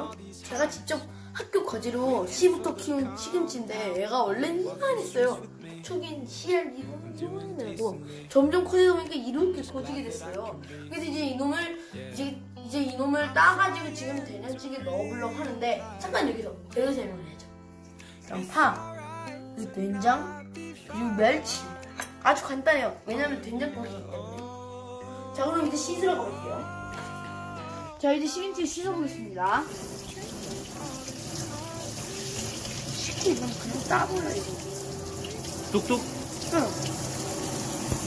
볼게요. 제가 직접 학교 과제로 씨부터 키운 시금치인데 얘가 원래는 이만했어요. 초긴 씨알 이만해도 점점 커지다 보니까 이렇게 커지게 됐어요. 그래서 이제 이놈을 따가지고 지금 된장찌개 넣어보려고 하는데, 잠깐 여기서 제가 설명해야죠. 그럼 파, 그리고 된장, 그리고 멸치. 아주 간단해요. 왜냐면 된장국이기 때문에. 자, 그럼 이제 씻으러 가볼게요. 자, 이제 시금치를 씻어보겠습니다. 쉽게 이건 그냥 따버려, 이거. 뚝뚝? 응.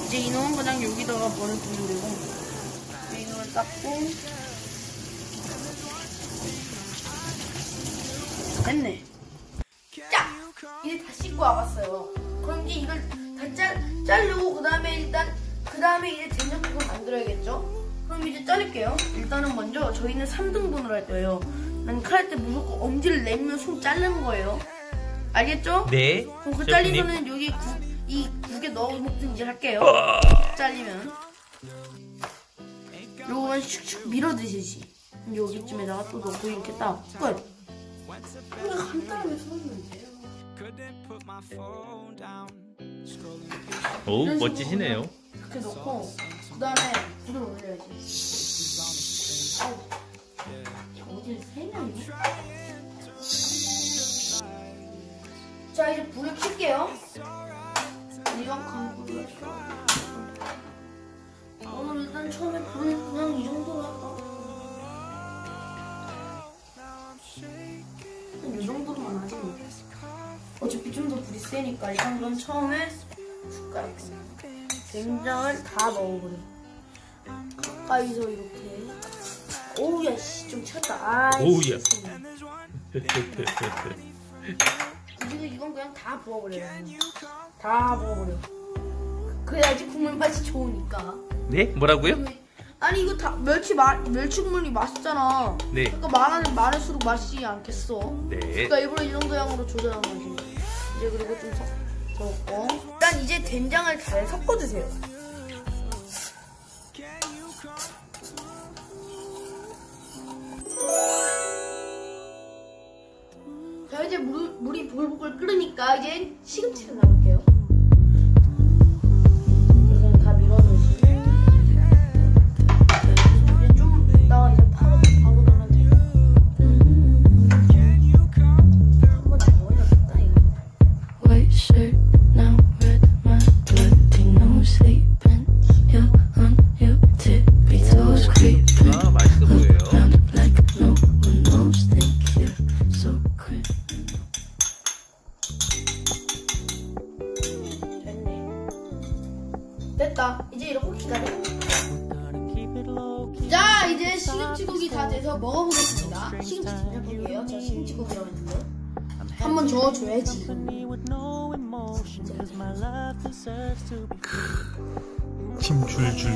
이제 이놈은 그냥 여기다가 버려두면 되고, 이놈을 닦고, 됐네. 자! 이제 다 씻고 와봤어요. 그럼 이제 이걸 다 자르고, 그 다음에 이제 된장국을 만들어야겠죠? 그럼 이제 자를게요. 일단은 먼저 저희는 3등분을 할 거예요. 난 칼 때 무조건 엄지를 내면 손 자르는 거예요. 알겠죠? 네. 그럼 그 잘린 거는 여기 이 국에 넣어 먹든지 할게요. 잘리면 요거만 슉슉 밀어 드시지. 여기쯤에다가 또 넣고 이렇게 딱 끝. 이거 간단하게 썰면 돼요. 오, 멋지시네요. 이렇게 넣고 그 다음에 불을 올려야지. 아우, 어디 세 명이네. 자, 이제 불을 켤게요. 이건 강불로 했어. 오늘 일단 처음에 불을 그냥 이 정도로 할까? 이 정도로만 하지 뭐. 어차피 좀 더 불이 세니까 일단 그럼 처음에 숟가락 된장을 다 넣어버려. 가까이서 이렇게. 오우야 씨, 좀 쳤다. 오우야. 그리고 이건 그냥 다 부어버려요. 다 부어버려. 그래야지 국물 맛이 좋으니까. 네? 뭐라고요? 아니 이거 다 멸치 국물이 맛있잖아. 네. 그러니까 많을수록 맛있지 않겠어? 네. 그러니까 일부러 이 정도 양으로 조절한 거지. 이제 그리고 좀 섞고. 일단 이제 된장을 잘 섞어주세요. 자, 이제 물이 보글보글 끓으니까 이제 시금치를 넣을게요. 이렇게 다 밀어넣으시고 이제 좀 이따가 이제 바로 넣으면 돼요. 한번 더 올려볼까 이거? White shirt now red my bloody no sleeping. You're on your tippy toes creeping 아, 맛있어 보여요. around like no one knows. Think you're so quick. 됐다. 이제 이렇게 기다려. 자, 이제 시금치국이 다 돼서 먹어보겠습니다. 시금치 된장국이에요. 제가 시금치국이라고 했는데 한번 저어줘야지. 침 줄줄.